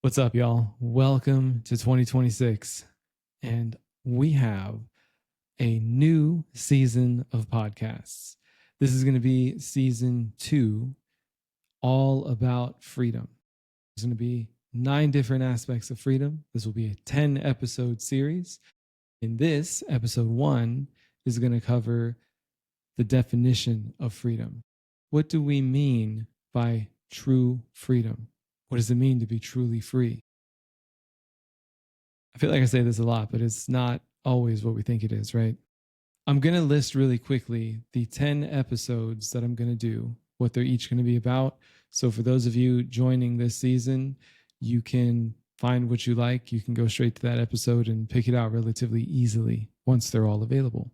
What's up, y'all? Welcome to 2026. And we have a new season of podcasts. This is going to be season 2, all about freedom. There's going to be 9 different aspects of freedom. This will be a 10 episode series. In this, episode 1 is going to cover the definition of freedom. What do we mean by true freedom? What does it mean to be truly free? I feel like I say this a lot, but it's not always what we think it is, right? I'm going to list really quickly the 10 episodes that I'm going to do, what they're each going to be about. So for those of you joining this season, you can find what you like. You can go straight to that episode and pick it out relatively easily once they're all available.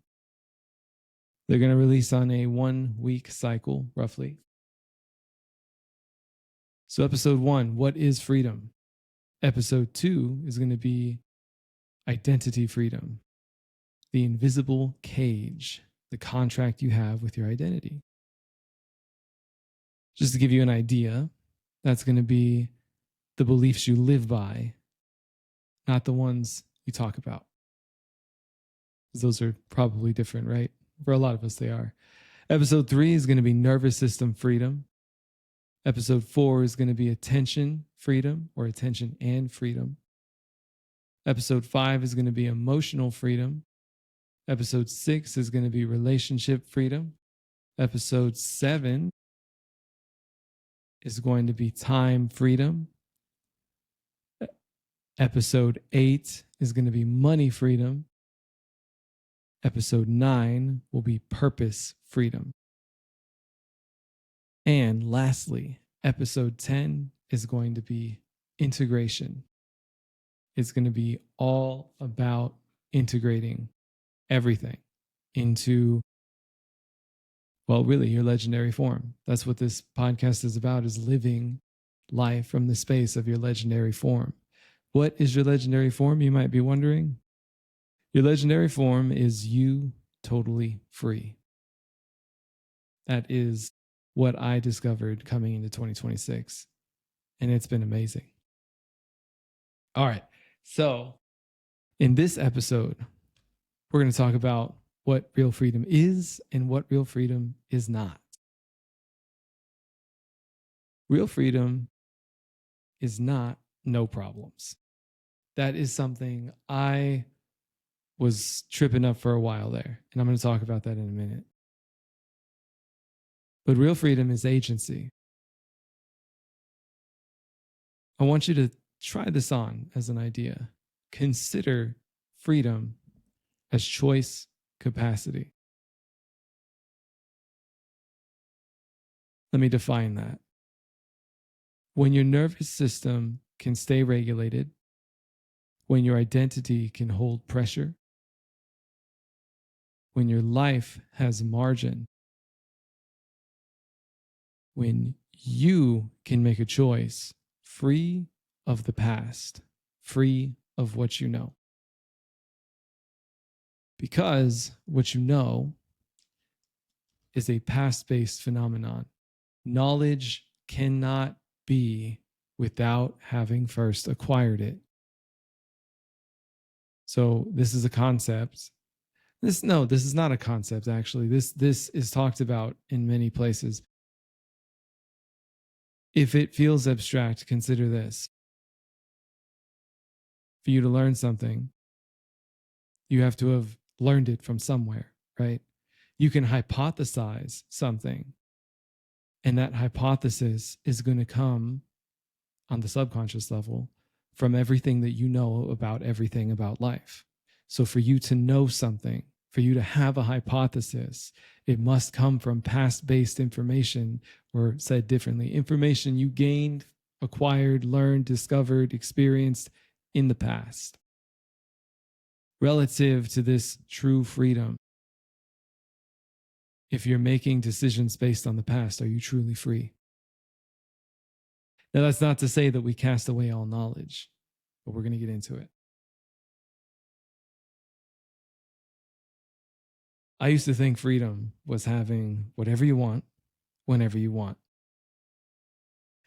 They're going to release on a 1-week cycle, roughly. So episode 1, what is freedom? Episode 2 is going to be identity freedom, the invisible cage, the contract you have with your identity. Just to give you an idea, that's going to be the beliefs you live by, not the ones you talk about. Those are probably different, right? For a lot of us, they are. Episode 3 is going to be nervous system freedom. Episode 4 is going to be attention freedom, or attention and freedom. Episode 5 is going to be emotional freedom. Episode 6 is going to be relationship freedom. Episode 7 is going to be time freedom. Episode 8 is going to be money freedom. Episode 9 will be purpose freedom. And lastly, episode 10 is going to be integration. It's going to be all about integrating everything into, well, really your legendary form. That's what this podcast is about, is living life from the space of your legendary form. What is your legendary form, you might be wondering? Your legendary form is you totally free. That is what I discovered coming into 2026. And it's been amazing. All right. So in this episode, we're going to talk about what real freedom is and what real freedom is not. Real freedom is not no problems. That is something I was tripping up for a while there. And I'm going to talk about that in a minute. But real freedom is agency. I want you to try this on as an idea. Consider freedom as choice capacity. Let me define that. When your nervous system can stay regulated, when your identity can hold pressure, when your life has margin, when you can make a choice free of the past, free of what you know. Because what you know is a past-based phenomenon. Knowledge cannot be without having first acquired it. So this is a concept. This is not a concept, actually. This is talked about in many places. If it feels abstract, consider this. For you to learn something, you have to have learned it from somewhere, right? You can hypothesize something, and that hypothesis is going to come on the subconscious level from everything that you know about everything about life. So for you to know something, for you to have a hypothesis, it must come from past-based information, or said differently, information you gained, acquired, learned, discovered, experienced in the past. Relative to this true freedom, if you're making decisions based on the past, are you truly free? Now, that's not to say that we cast away all knowledge, but we're going to get into it. I used to think freedom was having whatever you want, whenever you want.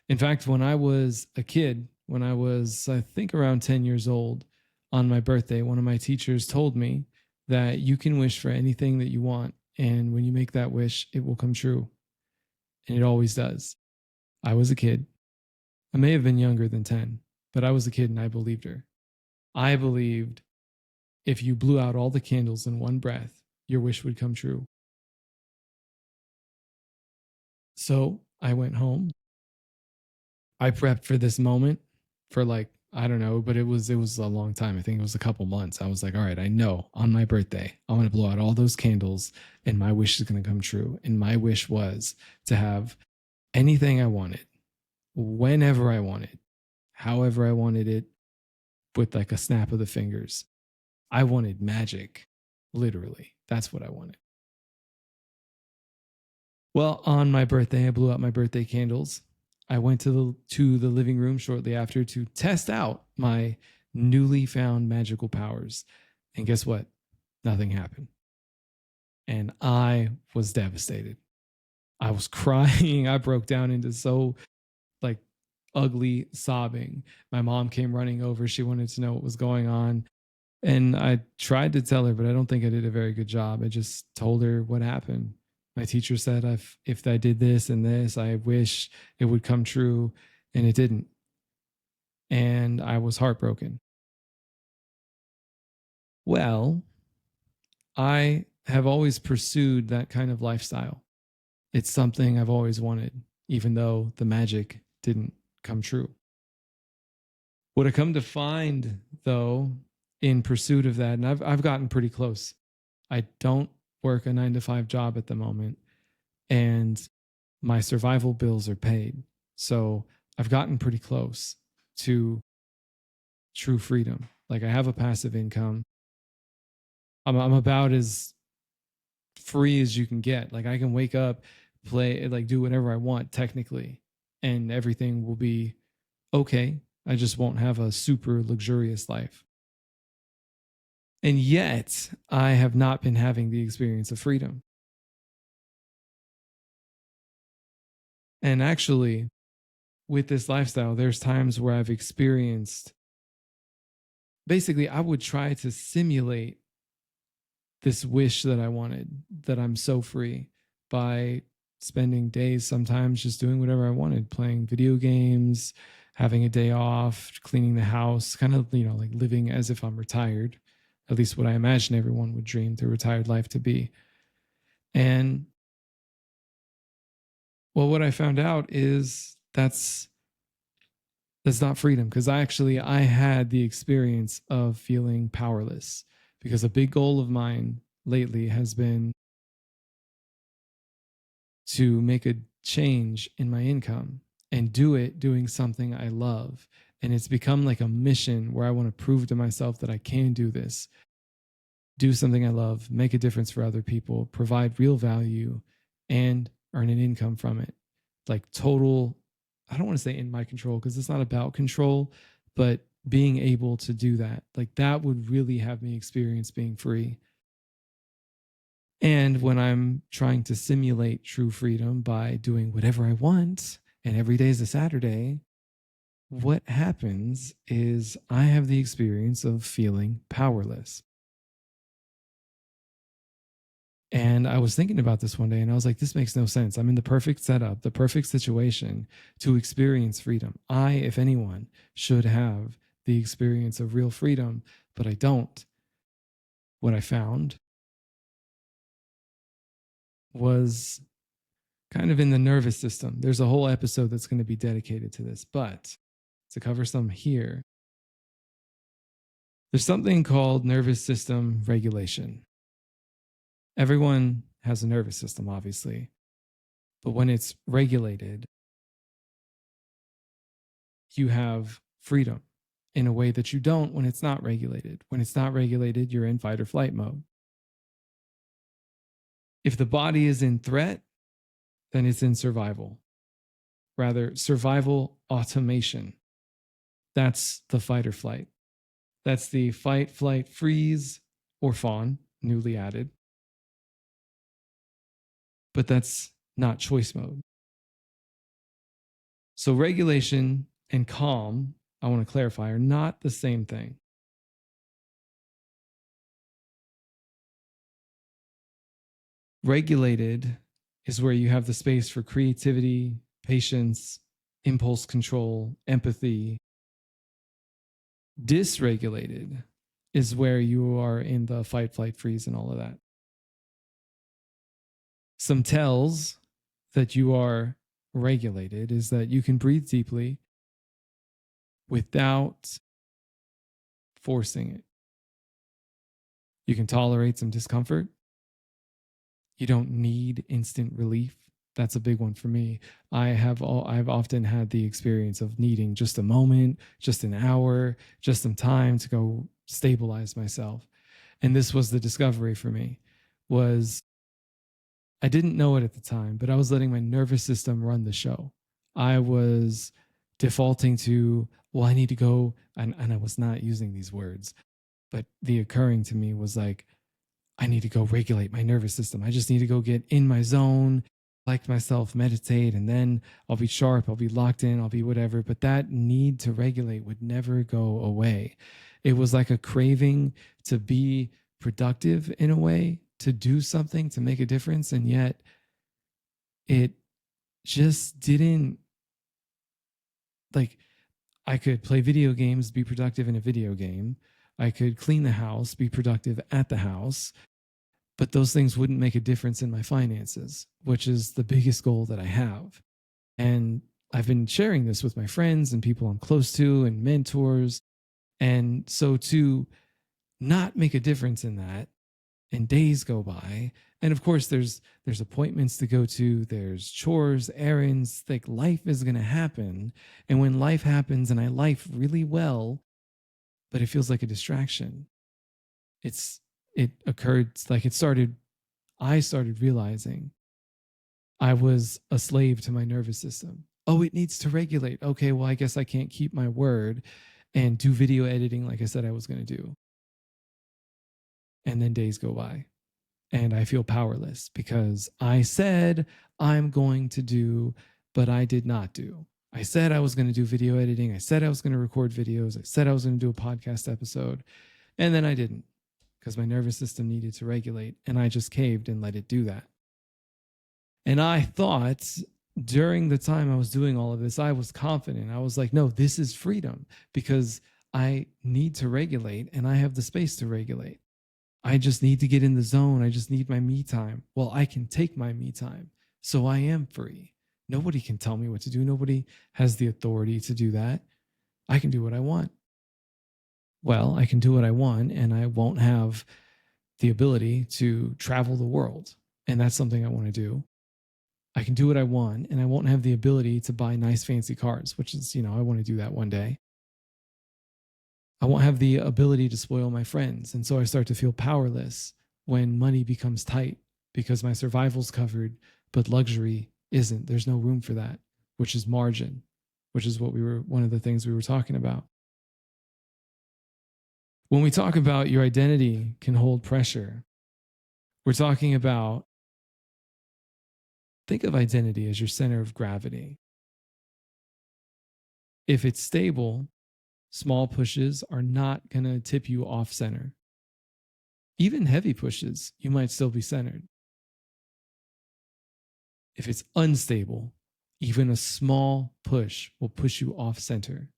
In fact, when I was a kid, when I was, I think, around 10 years old on my birthday, one of my teachers told me that you can wish for anything that you want. And when you make that wish, it will come true. And it always does. I was a kid. I may have been younger than 10, but I was a kid and I believed her. I believed if you blew out all the candles in one breath, your wish would come true. So I went home. I prepped for this moment for like, I don't know, but it was a long time. I think it was a couple months. I was like, all right, I know on my birthday, I'm going to blow out all those candles and my wish is going to come true. And my wish was to have anything I wanted, whenever I wanted, however I wanted it, with like a snap of the fingers. I wanted magic, literally. That's what I wanted. Well, on my birthday, I blew out my birthday candles. I went to the living room shortly after to test out my newly found magical powers. And guess what? Nothing happened. And I was devastated. I was crying. I broke down into so like ugly sobbing. My mom came running over. She wanted to know what was going on. And I tried to tell her, but I don't think I did a very good job. I just told her what happened. My teacher said, if I did this and this, I wish it would come true. And it didn't. And I was heartbroken. Well, I have always pursued that kind of lifestyle. It's something I've always wanted, even though the magic didn't come true. What I come to find, though, in pursuit of that, and I've gotten pretty close. I don't work a 9 to 5 job at the moment, and my survival bills are paid. So I've gotten pretty close to true freedom. Like I have a passive income. I'm about as free as you can get. Like I can wake up, play, like do whatever I want technically, and everything will be okay. I just won't have a super luxurious life. And yet, I have not been having the experience of freedom. And actually, with this lifestyle, there's times where I've experienced basically, I would try to simulate this wish that I wanted, that I'm so free, by spending days sometimes just doing whatever I wanted, playing video games, having a day off, cleaning the house, kind of, like living as if I'm retired, at least what I imagine everyone would dream their retired life to be. And well, what I found out is that's not freedom, because I had the experience of feeling powerless, because a big goal of mine lately has been to make a change in my income and do it doing something I love. And it's become like a mission where I want to prove to myself that I can do this, do something I love, make a difference for other people, provide real value, and earn an income from it. Like total, I don't want to say in my control because it's not about control, but being able to do that, like that would really have me experience being free. And when I'm trying to simulate true freedom by doing whatever I want, and every day is a Saturday, what happens is I have the experience of feeling powerless. And I was thinking about this one day and I was like, this makes no sense. I'm in the perfect setup, the perfect situation to experience freedom. I, if anyone, should have the experience of real freedom, but I don't. What I found was kind of in the nervous system. There's a whole episode that's going to be dedicated to this, but to cover some here, there's something called nervous system regulation. Everyone has a nervous system, obviously, but when it's regulated, you have freedom in a way that you don't when it's not regulated. When it's not regulated, you're in fight or flight mode. If the body is in threat, then it's in survival. Rather, survival automation. That's the fight or flight. That's the fight, flight, freeze, or fawn, newly added. But that's not choice mode. So, regulation and calm I want to clarify, are not the same thing. Regulated is where you have the space for creativity, patience, impulse control, empathy. Dysregulated is where you are in the fight, flight, freeze, and all of that. Some tells that you are regulated is that you can breathe deeply without forcing it. You can tolerate some discomfort. You don't need instant relief. That's a big one for me. I've often had the experience of needing just a moment, just an hour, just some time to go stabilize myself. And this was the discovery for me. Was I didn't know it at the time, but I was letting my nervous system run the show. I was defaulting to, well, I need to go, and I was not using these words, but the occurring to me was like, I need to go regulate my nervous system. I just need to go get in my zone, like myself, meditate, and then I'll be sharp, I'll be locked in, I'll be whatever. But that need to regulate would never go away. It was like a craving to be productive in a way, to do something, to make a difference. And yet it just didn't, like, I could play video games, be productive in a video game. I could clean the house, be productive at the house, but those things wouldn't make a difference in my finances, which is the biggest goal that I have. And I've been sharing this with my friends and people I'm close to and mentors. And so to not make a difference in that, and days go by, and of course there's appointments to go to, there's chores, errands, like life is going to happen. And when life happens and I life really well, but it feels like a distraction, it occurred, like I started realizing I was a slave to my nervous system. Oh, it needs to regulate. Okay, well, I guess I can't keep my word and do video editing like I said I was going to do. And then days go by and I feel powerless because I said I'm going to do, but I did not do. I said I was going to do video editing. I said I was going to record videos. I said I was going to do a podcast episode. And then I didn't because my nervous system needed to regulate. And I just caved and let it do that. And I thought during the time I was doing all of this, I was confident. I was like, no, this is freedom because I need to regulate and I have the space to regulate. I just need to get in the zone. I just need my me time. Well, I can take my me time. So I am free. Nobody can tell me what to do. Nobody has the authority to do that. I can do what I want. Well, I can do what I want and I won't have the ability to travel the world. And that's something I want to do. I can do what I want and I won't have the ability to buy nice fancy cars, which is, I want to do that one day. I won't have the ability to spoil my friends. And so I start to feel powerless when money becomes tight because my survival's covered, but luxury isn't. There's no room for that, which is margin, which is one of the things we were talking about. When we talk about your identity can hold pressure, we're talking about, think of identity as your center of gravity. If it's stable, small pushes are not going to tip you off center. Even heavy pushes, you might still be centered. If it's unstable, even a small push will push you off center.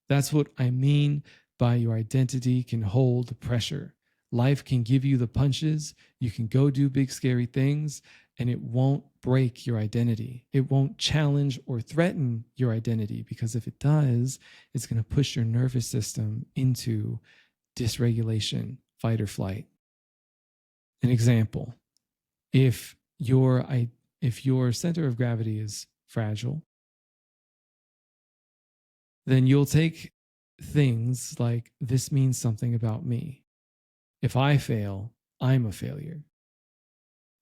That's what I mean by your identity can hold pressure. Life can give you the punches. You can go do big, scary things, and it won't break your identity. It won't challenge or threaten your identity because if it does, it's going to push your nervous system into dysregulation, fight or flight. An example, if your center of gravity is fragile, then you'll take things like, this means something about me. If I fail, I'm a failure.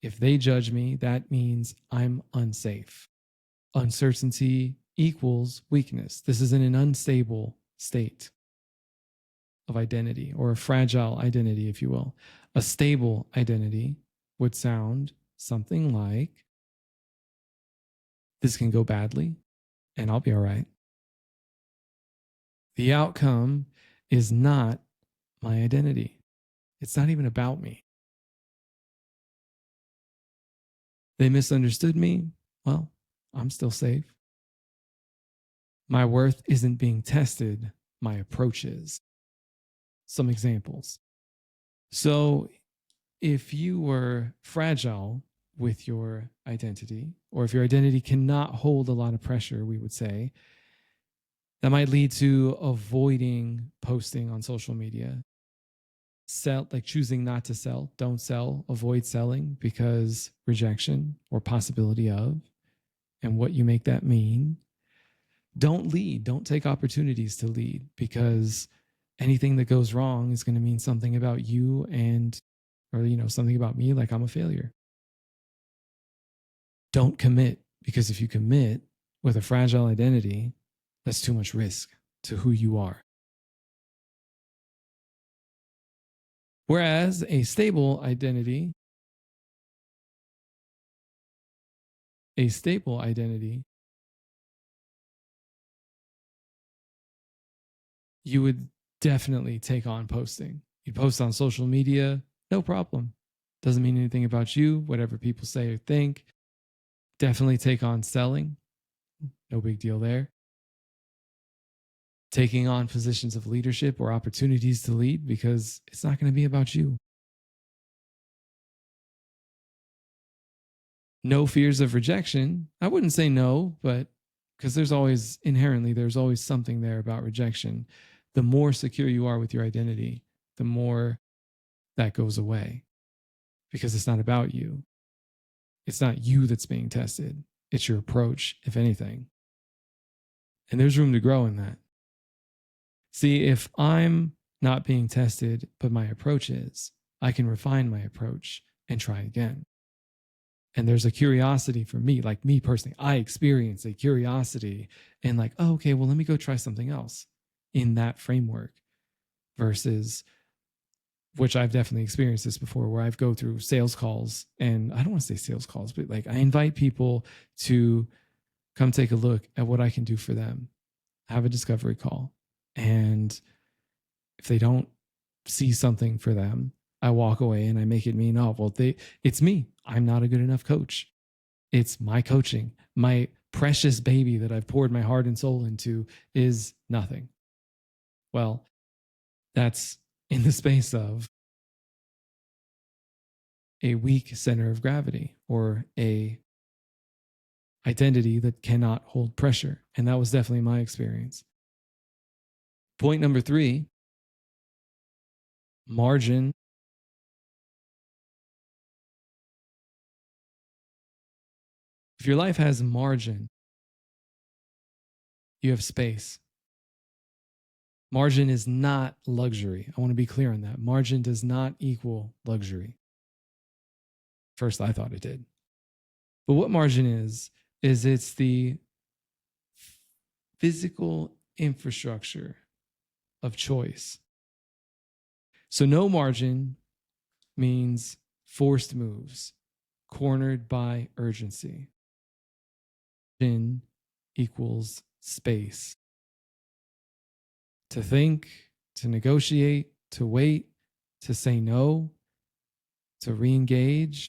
If they judge me, that means I'm unsafe. Uncertainty equals weakness. This is in an unstable state of identity, or a fragile identity, if you will. A stable identity would sound something like, this can go badly and I'll be all right. The outcome is not my identity. It's not even about me. They misunderstood me. Well, I'm still safe. My worth isn't being tested, my approach is. Some examples. So, if you were fragile with your identity, or if your identity cannot hold a lot of pressure, we would say, that might lead to avoiding posting on social media. Like choosing not to sell, don't sell, avoid selling because rejection or possibility of, and what you make that mean. Don't lead, don't take opportunities to lead because anything that goes wrong is going to mean something about you and, or, something about me, like I'm a failure. Don't commit because if you commit with a fragile identity, that's too much risk to who you are. Whereas a stable identity, you would definitely take on posting. You post on social media, no problem. Doesn't mean anything about you, whatever people say or think. Definitely take on selling, no big deal there. Taking on positions of leadership or opportunities to lead because it's not going to be about you. No fears of rejection. I wouldn't say no, but because there's always something there about rejection. The more secure you are with your identity, the more that goes away because it's not about you. It's not you that's being tested. It's your approach, if anything. And there's room to grow in that. See, if I'm not being tested, but my approach is, I can refine my approach and try again. And there's a curiosity for me, like me personally, I experience a curiosity and like, oh, okay, well, let me go try something else in that framework versus, which I've definitely experienced this before, where I've go through sales calls and I don't want to say sales calls, but like I invite people to come take a look at what I can do for them, have a discovery call. And if they don't see something for them, I walk away and I make it mean, oh, well, it's me. I'm not a good enough coach. It's my coaching. My precious baby that I've poured my heart and soul into is nothing. Well, that's in the space of a weak center of gravity or a identity that cannot hold pressure. And that was definitely my experience. Point number 3, margin. If your life has margin, you have space. Margin is not luxury. I want to be clear on that. Margin does not equal luxury. First, I thought it did. But what margin is it's the physical infrastructure of choice. So no margin means forced moves, cornered by urgency. Margin equals space. To think, to negotiate, to wait, to say no, to re-engage.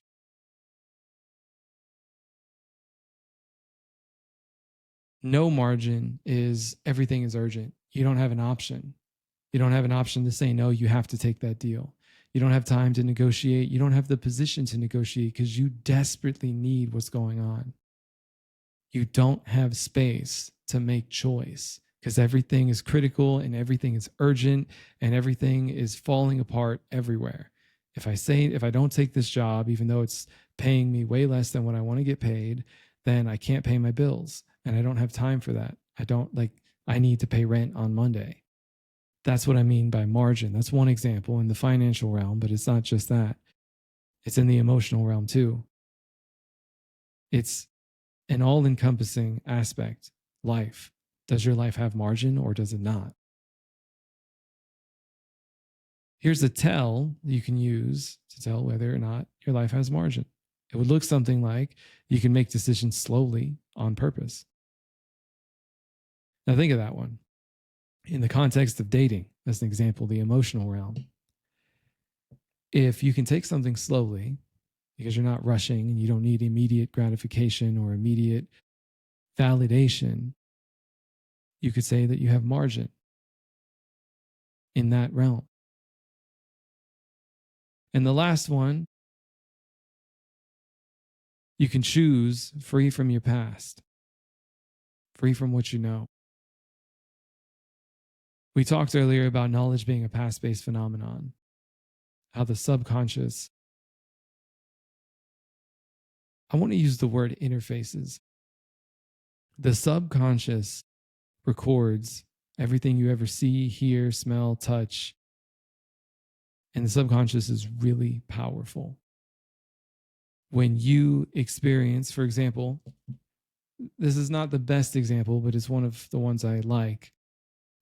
No margin is everything is urgent. You don't have an option. You don't have an option to say no. You have to take that deal. You don't have time to negotiate. You don't have the position to negotiate because you desperately need what's going on. You don't have space to make choice because everything is critical and everything is urgent and everything is falling apart everywhere. If I don't take this job, even though it's paying me way less than what I want to get paid, then I can't pay my bills and I don't have time for that. I need to pay rent on Monday. That's what I mean by margin. That's one example in the financial realm, but it's not just that. It's in the emotional realm too. It's an all encompassing aspect. Life. Does your life have margin or does it not? Here's a tell you can use to tell whether or not your life has margin. It would look something like you can make decisions slowly on purpose. Now think of that one. In the context of dating, as an example, the emotional realm, if you can take something slowly because you're not rushing and you don't need immediate gratification or immediate validation, you could say that you have margin in that realm. And the last one, you can choose free from your past, free from what you know. We talked earlier about knowledge being a past based phenomenon, how the subconscious, I want to use the word interfaces. The subconscious records everything you ever see, hear, smell, touch. And the subconscious is really powerful. When you experience, for example, this is not the best example, but it's one of the ones I like.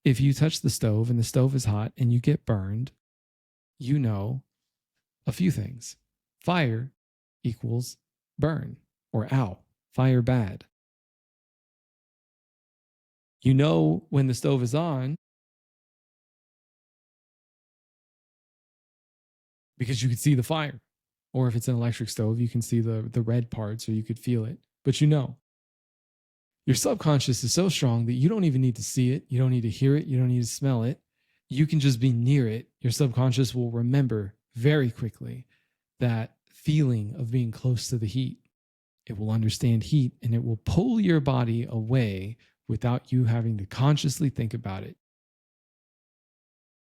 If you touch the stove and the stove is hot and you get burned, you know a few things. Fire equals burn or ow, fire bad. You know when the stove is on because you can see the fire. Or if it's an electric stove, you can see the red parts or you could feel it. But you know, your subconscious is so strong that you don't even need to see it. You don't need to hear it. You don't need to smell it. You can just be near it. Your subconscious will remember very quickly that feeling of being close to the heat. It will understand heat and it will pull your body away without you having to consciously think about it.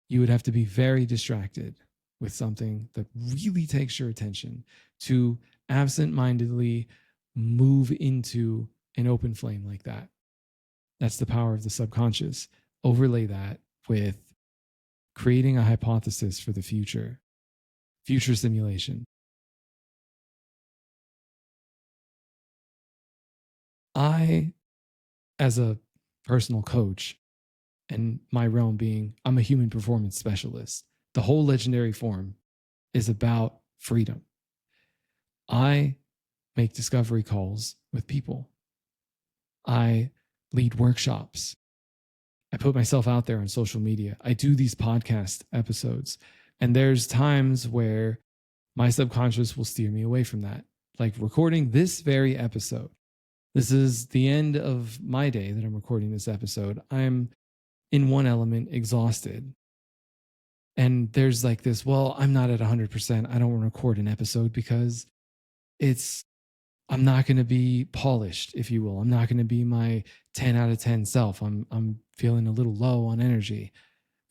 You would have to be very distracted with something that really takes your attention to absent-mindedly move into an open flame like that. That's the power of the subconscious. Overlay that with creating a hypothesis for the future simulation. I, as a personal coach, and my realm being I'm a human performance specialist, the whole legendary form is about freedom. I make discovery calls with people. I lead workshops. I put myself out there on social media. I do these podcast episodes. And there's times where my subconscious will steer me away from that. Like recording this very episode. This is the end of my day that I'm recording this episode. I'm in one element exhausted. And there's like this, well, I'm not at 100%. I don't want to record an episode because I'm not going to be polished, if you will. I'm not going to be my 10 out of 10 self. I'm feeling a little low on energy.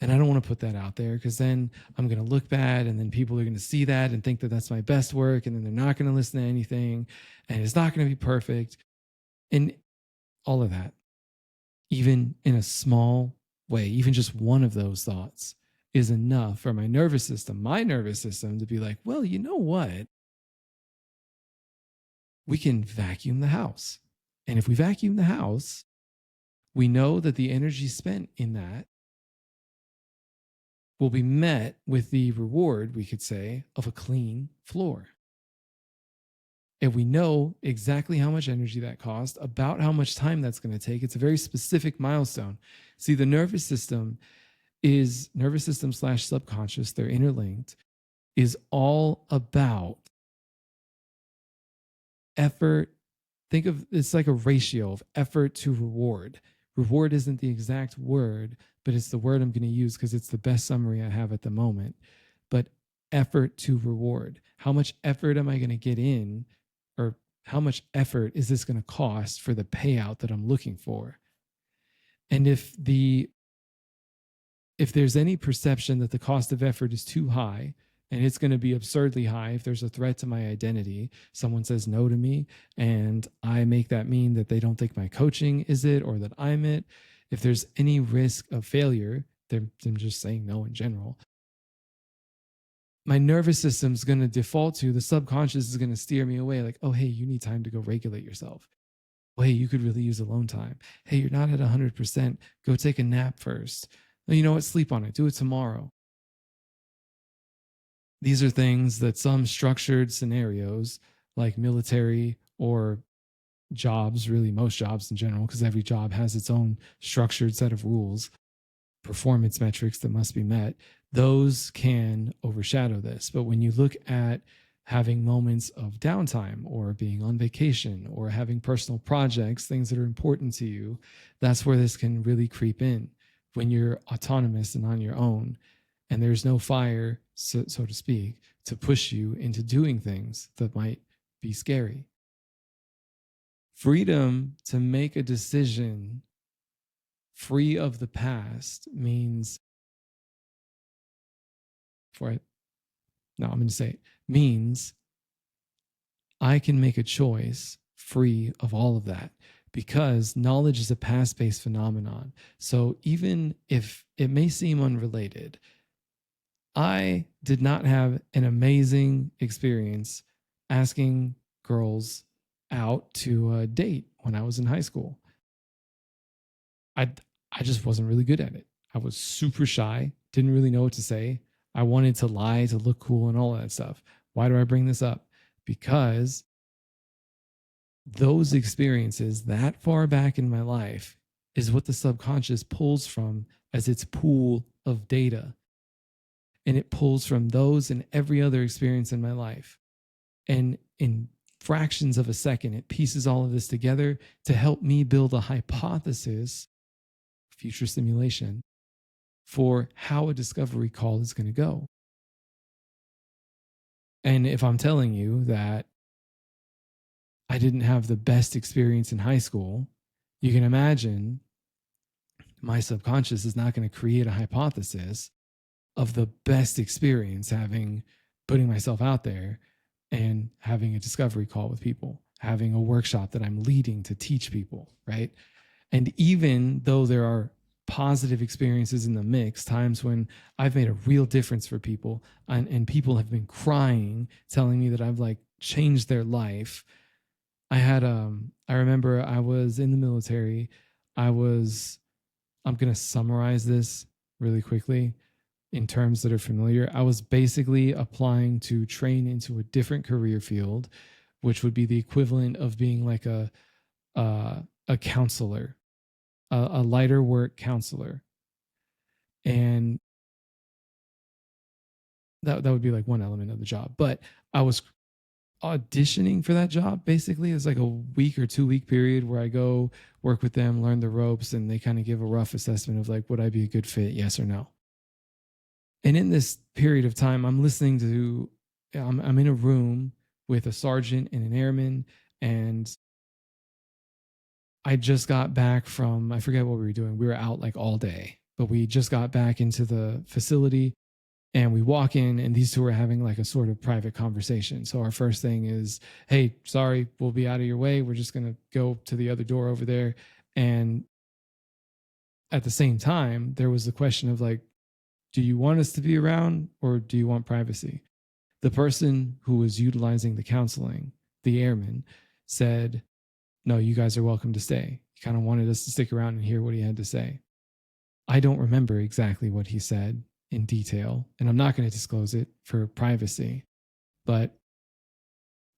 And I don't want to put that out there because then I'm going to look bad and then people are going to see that and think that that's my best work. And then they're not going to listen to anything and it's not going to be perfect. And all of that, even in a small way, even just one of those thoughts is enough for my nervous system to be like, well, you know what? We can vacuum the house. And if we vacuum the house, we know that the energy spent in that will be met with the reward, we could say, of a clean floor. And we know exactly how much energy that cost, about how much time that's going to take. It's a very specific milestone. See, the nervous system slash subconscious, they're interlinked, is all about effort. Think of it's like a ratio of effort to reward. Reward isn't the exact word, but it's the word I'm going to use because it's the best summary I have at the moment. But effort to reward. How much effort am I going to get in, or how much effort is this going to cost for the payout that I'm looking for? And if there's any perception that the cost of effort is too high, and it's going to be absurdly high if there's a threat to my identity, someone says no to me, and I make that mean that they don't think my coaching is it or that I'm it. If there's any risk of failure, them just saying no in general, my nervous system's going to default to, the subconscious is going to steer me away like, oh, hey, you need time to go regulate yourself. Oh, hey, you could really use alone time. Hey, you're not at 100%. Go take a nap first. You know what? Sleep on it. Do it tomorrow. These are things that some structured scenarios like military or jobs, really most jobs in general, because every job has its own structured set of rules. performance metrics that must be met, those can overshadow this. But when you look at having moments of downtime or being on vacation or having personal projects, things that are important to you, that's where this can really creep in when you're autonomous and on your own. And there's no fire, so to speak, to push you into doing things that might be scary. Freedom to make a decision free of the past means, for it, no, I'm going to say it, means I can make a choice free of all of that, because knowledge is a past based phenomenon. So even if it may seem unrelated, I did not have an amazing experience asking girls out to date when I was in high school. I I just wasn't really good at it. I was super shy, didn't really know what to say. I wanted to lie to look cool and all that stuff. Why do I bring this up? Because those experiences that far back in my life is what the subconscious pulls from as its pool of data. And it pulls from those and every other experience in my life. And in fractions of a second, it pieces all of this together to help me build a hypothesis, future simulation, for how a discovery call is going to go. And if I'm telling you that I didn't have the best experience in high school, you can imagine my subconscious is not going to create a hypothesis of the best experience having putting myself out there and having a discovery call with people, having a workshop that I'm leading to teach people, right? And even though there are positive experiences in the mix, times when I've made a real difference for people, and people have been crying, telling me that I've like changed their life. I remember I was in the military. I'm going to summarize this really quickly in terms that are familiar. I was basically applying to train into a different career field, which would be the equivalent of being like a counselor, a lighter work counselor. And that would be like one element of the job. But I was auditioning for that job basically. It's like a week or 2 week period where I go work with them, learn the ropes, and they kind of give a rough assessment of like, would I be a good fit? Yes or no. And in this period of time, I'm listening to, I'm in a room with a sergeant and an airman, and I just got back from, I forget what we were doing. We were out like all day, but we just got back into the facility, and we walk in, and these two are having like a sort of private conversation. So our first thing is, hey, sorry, we'll be out of your way. We're just going to go to the other door over there. And at the same time, there was the question of like, do you want us to be around or do you want privacy? The person who was utilizing the counseling, the airman, said, no, you guys are welcome to stay. He kind of wanted us to stick around and hear what he had to say. I don't remember exactly what he said in detail, and I'm not going to disclose it for privacy, but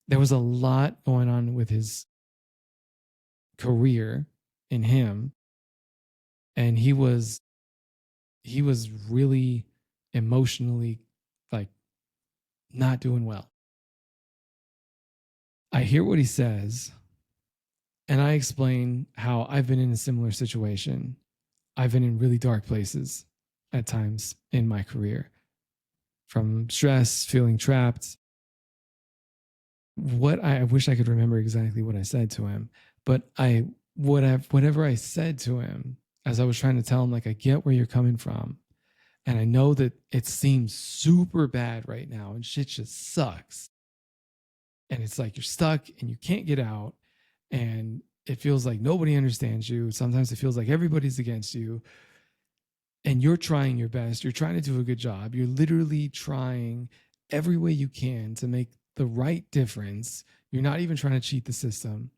there was a lot going on with his career in him, and he was really emotionally like not doing well. I hear what he says, and I explain how I've been in a similar situation. I've been in really dark places at times in my career, from stress, feeling trapped. What I wish I could remember exactly what I said to him, but whatever I said to him, as I was trying to tell him, like, I get where you're coming from, and I know that it seems super bad right now, and shit just sucks, and it's like you're stuck and you can't get out, and it feels like nobody understands you. Sometimes it feels like everybody's against you, and you're trying your best. You're trying to do a good job. You're literally trying every way you can to make the right difference. You're not even trying to cheat the system,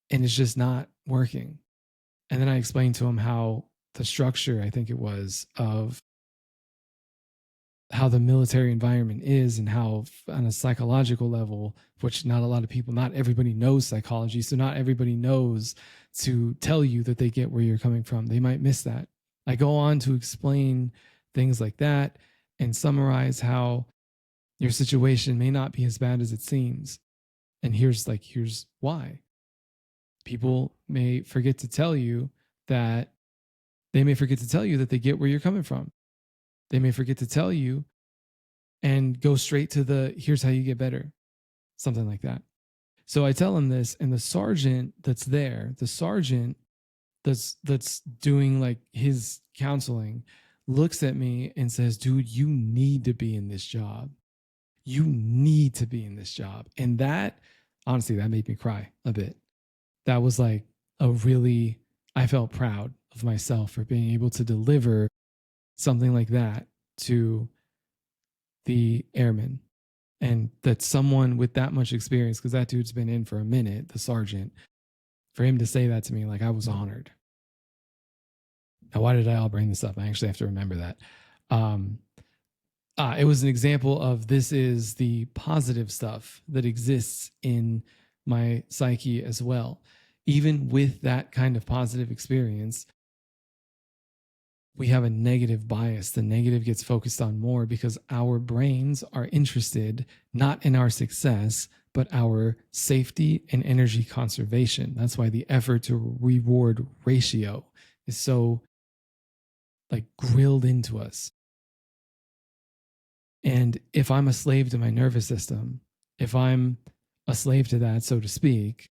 and it's just not working. And then I explained to him how the structure, I think it was, of how the military environment is, and how on a psychological level, which not a lot of people, not everybody knows psychology. So not everybody knows to tell you that they get where you're coming from. They might miss that. I go on to explain things like that and summarize how your situation may not be as bad as it seems. And here's why. People may forget to tell you that they may forget to tell you that they get where you're coming from. They may forget to tell you and go straight to the here's how you get better, something like that. So I tell him this, and the sergeant that's there, the sergeant that's doing like his counseling, looks at me and says, "Dude, you need to be in this job. You need to be in this job." And that, honestly, that made me cry a bit. That was like a really, I felt proud of myself for being able to deliver something like that to the airmen. And that someone with that much experience, because that dude's been in for a minute, the sergeant, for him to say that to me, like, I was honored. Now, why did I all bring this up? I actually have to remember that. It was an example of this is the positive stuff that exists in my psyche as well. Even with that kind of positive experience, we have a negative bias. The negative gets focused on more because our brains are interested not in our success, but our safety and energy conservation. That's why the effort to reward ratio is so like grilled into us. And if I'm a slave to my nervous system, if I'm a slave to that, so to speak,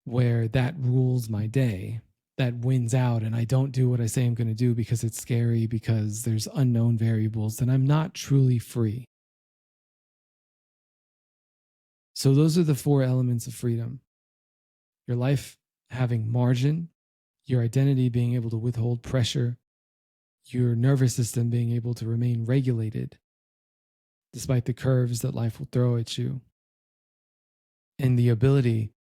where that rules my day, that wins out, and I don't do what I say I'm going to do because it's scary, because there's unknown variables, then I'm not truly free. So, those are the four elements of freedom: your life having margin, your identity being able to withhold pressure, your nervous system being able to remain regulated despite the curves that life will throw at you, and the ability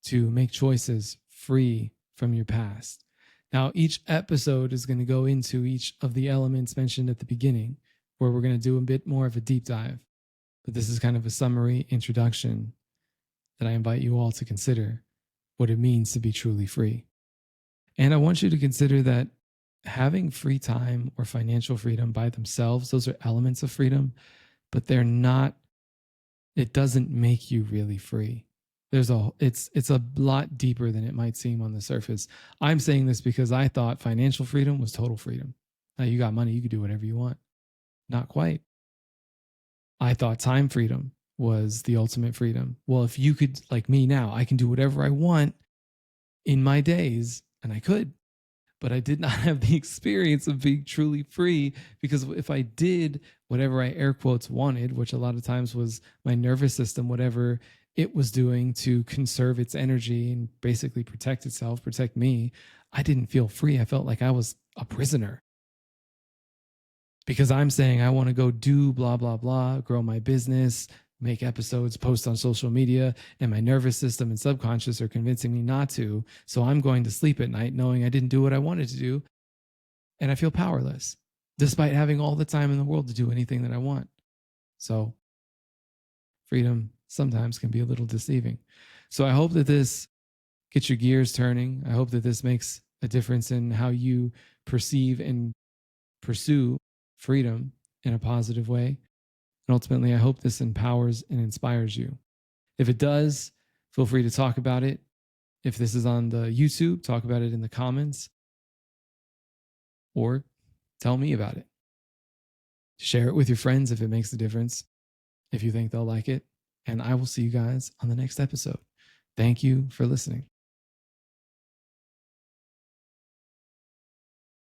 to make choices free from your past. Now, each episode is going to go into each of the elements mentioned at the beginning, where we're going to do a bit more of a deep dive. But this is kind of a summary introduction that I invite you all to consider what it means to be truly free. And I want you to consider that having free time or financial freedom by themselves, those are elements of freedom, but they're not, it doesn't make you really free. It's a lot deeper than it might seem on the surface. I'm saying this because I thought financial freedom was total freedom. Now you got money, you could do whatever you want. Not quite. I thought time freedom was the ultimate freedom. Well, if you could, like me now, I can do whatever I want in my days, and I could, but I did not have the experience of being truly free, because if I did whatever I air quotes wanted, which a lot of times was my nervous system, whatever it was doing to conserve its energy and basically protect itself, protect me, I didn't feel free. I felt like I was a prisoner, because I'm saying I want to go do blah, blah, blah, grow my business, make episodes, post on social media, and my nervous system and subconscious are convincing me not to. So I'm going to sleep at night knowing I didn't do what I wanted to do. And I feel powerless despite having all the time in the world to do anything that I want. So freedom sometimes can be a little deceiving. So I hope that this gets your gears turning. I hope that this makes a difference in how you perceive and pursue freedom in a positive way. And ultimately, I hope this empowers and inspires you. If it does, feel free to talk about it. If this is on the YouTube, talk about it in the comments, or tell me about it. Share it with your friends if it makes a difference, if you think they'll like it. And I will see you guys on the next episode. Thank you for listening.